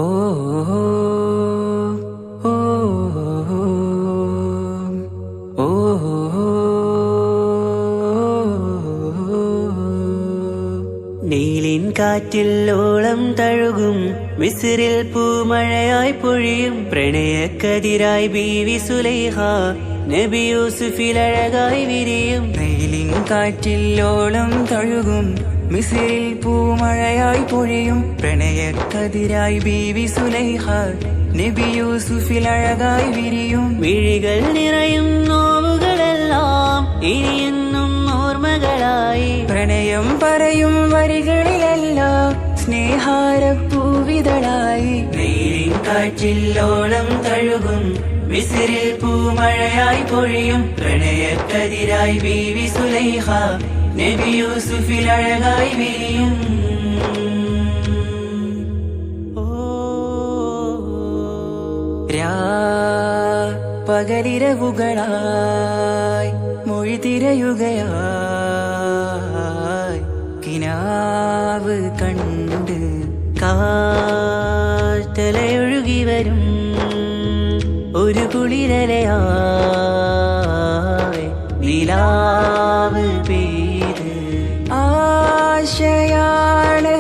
ഓ ഓ ഓ നീലിൻ കാറ്റിൽ ഓളം തഴുകും മിസ്രിൽ പൂമഴയായി പൊഴിയും പ്രണയക്കതിരായി ബീവി സുലൈഹ നബി യൂസുഫിൽ അഴകായി വിരിയും. നീലിൻ കാറ്റിൽ ഓളം തഴുകും മിസ്രിൽ പൂമഴയായി പൊഴിയും പ്രണയക്കതിരായി ബീവി സുലൈഹ നബി യൂസുഫിൽ അഴകായി വിരിയും. മിഴികൾ നിറയും നോവുകളെല്ലാം ഇനിയെന്നും ഓർമ്മകളായി പ്രണയം പറയും വരികളിലെല്ലാം സ്നേഹാരപ്പൂവിതളായി. നീലിൻ കാറ്റിൽ ഓളം തഴുകും മിസ്രിൽ പൂമഴയായി പൊഴിയും പ്രണയക്കതിരായി ബീവി സുലൈഹ നബി യൂസുഫിൽ അഴകായി വിരിയും. പകലിരവുകളായി മൊഴി തിരയുകയായി കിനാവ് കണ്ട് കാറ്റലയൊഴുകി വരും ഒരു കുളിരലയായി നിലാവ് പെയ്ത് ആശയാണ്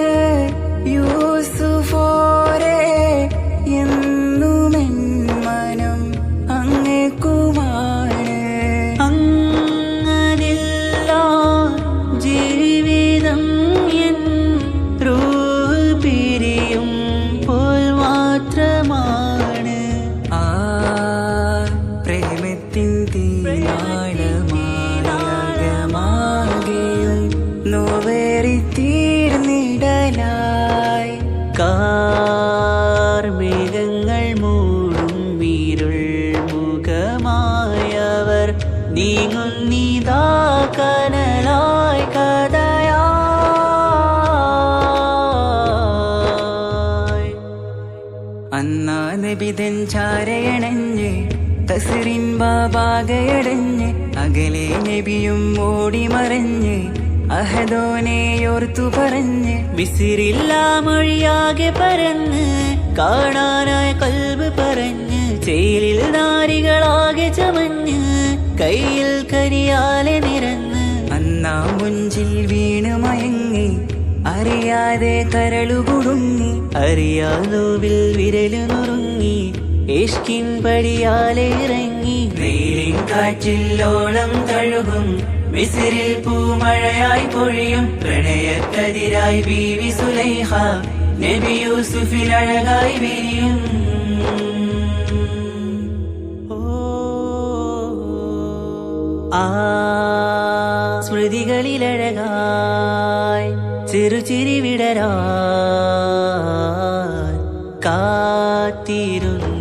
യൂസുഫോരെ എന്നുമെൻ മനം അങ്ങേക്കുമാണ്. അങ്ങനില്ല ജീവിതം എൻ റൂഹ് പിരിയും പോൽ മാത്രമാണ്. ആ പ്രേമത്തിൻ തീരാളമാകെയും നോവേറി തീർന്നിടലായി. കാർമേഘങ്ങൾ മൂടും വീരുൾ മുഖമായവർ നീങ്ങുന്നിതാ കനലായി കഥയായി. അന്നാ നബിതൻ ചാരയണഞ്ഞ് തസ്റിൻ ബാബാകയടഞ്ഞ് അകലെ നബിയും ഓടി മറഞ്ഞ് അഹദോനെയോർത്തു പറഞ്ഞ് മിസ്രില്ല മൊഴിയാകെ പരന്ന് കാണാനായ കൽബ് പറഞ്ഞ് ചേലിൽ നാരികളാകെ ചമഞ്ഞ് കയ്യിൽ കരിയാലെ നിരന്ന് അന്നാ മുഞ്ചിൽ വീണ് മയങ്ങി അറിയാതെ കരളുകുടുങ്ങി. അറിയാലോവിൽ വിരലു നുറുങ്ങി ഇഷ്കിൻ പടിയാലെ ഇറങ്ങി. നീലിൻ കാറ്റിൽ ഓളം തഴുകും മിസ്രിൽ പൂമഴയായി പൊഴിയും പ്രണയക്കതിരായി ബീവി സുലൈഹ നബി യൂസുഫിൽ അഴകായി വിരിയും. ആ സ്മൃതികളിലഴകായി ചെറുചിരി വിടരാൻ കാത്തിരുന്ന്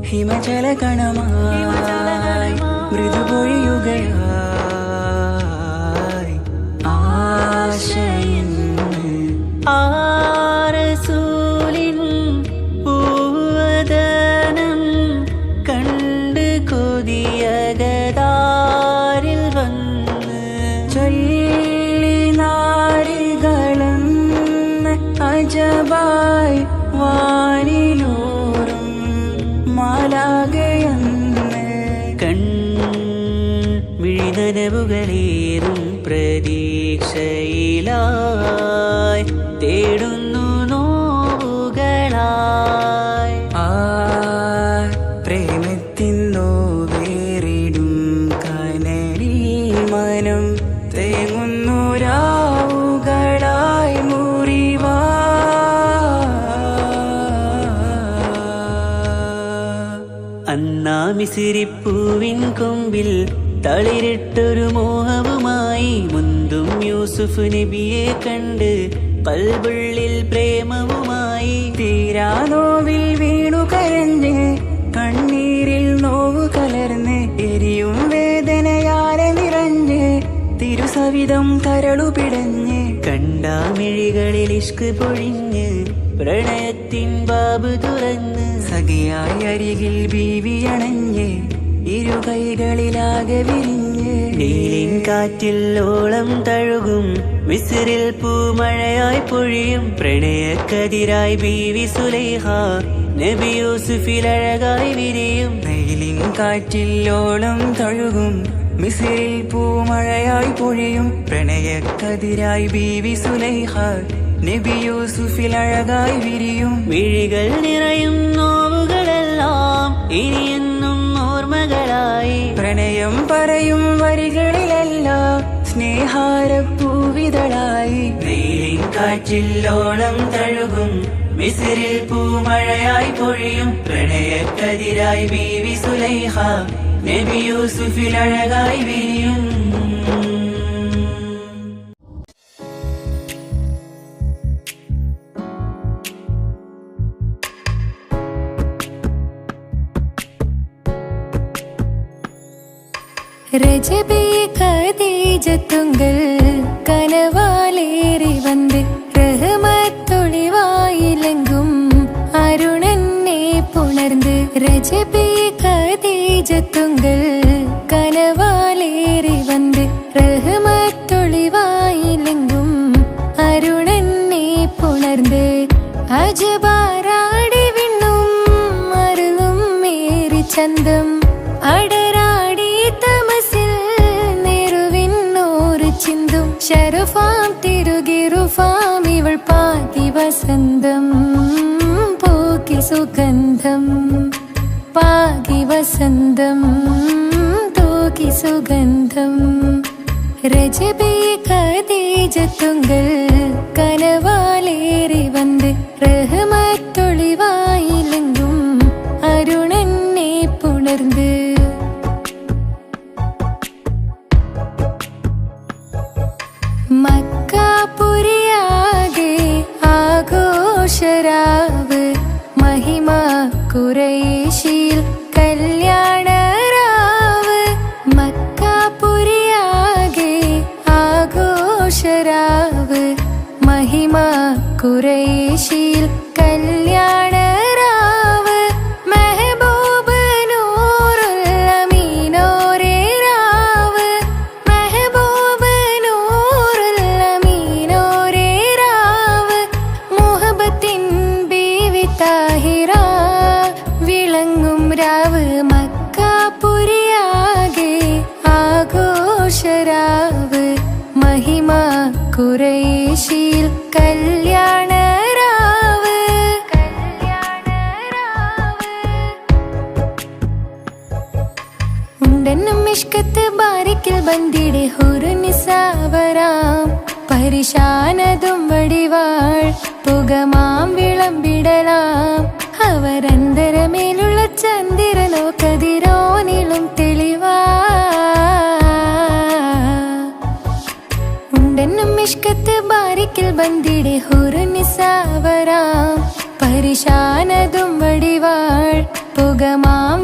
ഹിമജല കണമായി മൃദുപൊഴിയുകയായി ആശയിന്ന്. ആരസൂലിൻ പൂവദനം കണ്ട് കൊതിയകതാരിൽ വന്ന് ചൊല്ലി നാരികളെന്ന് അജബായി വാനിലൂറും മാലാകയെന്ന്. മിഴിനനവുകളേറും പ്രതീക്ഷയിലായി തേടുന്നു നോവുകളായി. ആ പ്രേമത്തിൻ നോവേറിടും കനലിൽ മനം തേങ്ങുന്നു രാവുകളായി മുറിവാ. അന്നാ മിസ്രിപ്പൂവിൻ കൊമ്പിൽ തളിരിട്ടൊരു മോഹവുമായി മുന്തും യൂസുഫ് നബിയെ കണ്ട് കൽബുള്ളിൽ പ്രേമവുമായി. തീരാ നോവിൽ വീണു കരഞ്ഞ് കണ്ണീരിൽ നോവ് കലർന്ന് എരിയും വേദനയാലെ നിറഞ്ഞ് തിരുസവിധം കരളുപിടഞ്ഞ് കണ്ടാമിഴികളിൽ ഇഷ്ക് പൊഴിഞ്ഞ് പ്രണയത്തിൻ ബാബ് തുറന്ന് സഖിയായി അരികിൽ ബീവി അണഞ്ഞ് ഇരു കൈകളിലാകെ വിരിഞ്ഞ് നീലിൻ കാറ്റിൽ ഓളം തഴുകും മിസ്രിൽ പൂമഴയായി പൊഴിയും പ്രണയക്കതിരായി ബീവി സുലൈഹ നബി യൂസുഫിൽ അഴകായി വിരിയും നീലിൻ കാറ്റിൽ ഓളം തഴുകും മിസ്രിൽ പൂമഴയായി പൊഴിയും പ്രണയക്കതിരായി ബീവി സുലൈഹ നബി യൂസുഫിൽ അഴകായി വിരിയും മിഴികൾ നിറയും നോവുകളെല്ലാം ഇനിയെന്നും ഓർമ്മകളായി പ്രണയം പറയും വരികളിലെല്ലാം സ്നേഹാരപ്പൂവിതളായി നീലിൻ കാറ്റിൽ ഓളം തഴുകും മിസ്രിൽ പൂമഴയായി പൊഴിയും പ്രണയക്കതിരായി ബീവി സുലൈഹ നബി യൂസുഫിൽ അഴകായി വിരിയും രജബേ ഖദീജത്തുങ്കൾ കനവാലേറി വന്ന് റഹ്മത്തൊളിവായിലെങ്കും അരുണനെ പുണർന്ന് രജബേ ഖദീജത്തുങ്കൾ കനവാലേറി വന്ന് റഹ്മത്തൊളിവായിലെങ്കും അരുണനെ പുണർന്ന് അജബാരാടി വിണ്ണും അരുളും മേറി ചന്തം അടരാടി തമസിൽ നെരുവിന്നോറ് ചിന്തും ശരഫാം തിരുകിറുഫാം ഇവൾ പാകി വസന്തം പോക്കി സുഗന്ധം പാകി വസന്തം തൂക്കി സുഗന്ധം രജബേ ഖദീജത്തുങ്കൾ കനവാലേറി വന്ന് റഹ്മത്തൊളിവായിലെങ്കും അരുണനെ പുണർന്ന് മക്കാപുരിയാകെ ആഘോഷരാവ് മഹിമ ഖുറൈശിൽ കല്യാണരാവ് മക്കാപുരിയാകെ ആഘോഷരാവ് മഹിമ ഖുറൈശിൽ കല്യാണരാവ് മെഹബൂബ് നൂറുൽ അമീനോരേ രാവ് മെഹബൂബ് നൂറുൽ അമീനോരേ രാവ് മുഹബത്തിൻ ബീവി താഹിറ വിളങ്ങും രാവ് മക്കാപുരിയാകെ ആഘോഷരാവ് മഹിമ ഖുറൈശിൽ കല്യാണരാവ് ഉണ്ടെന്നും ഇഷ്കത്ത് ബാരിക്കിൽ ബന്ദിടെ ഹുറുനിസാവരാം പരിശാനതും വടിവാൾ പുകമാം വിളമ്പിടലാം അവരന്തരമേലുള്ള ചന്ദ്രനോ കതിരോനിലും തെളിവാ ഉണ്ടെന്നും ഇഷ്കത്ത് ബാരിക്കിൽ ബന്ദിടെ ഹുറുനിസാവരാം പരിശാനതും വടിവാൾ പുകമാം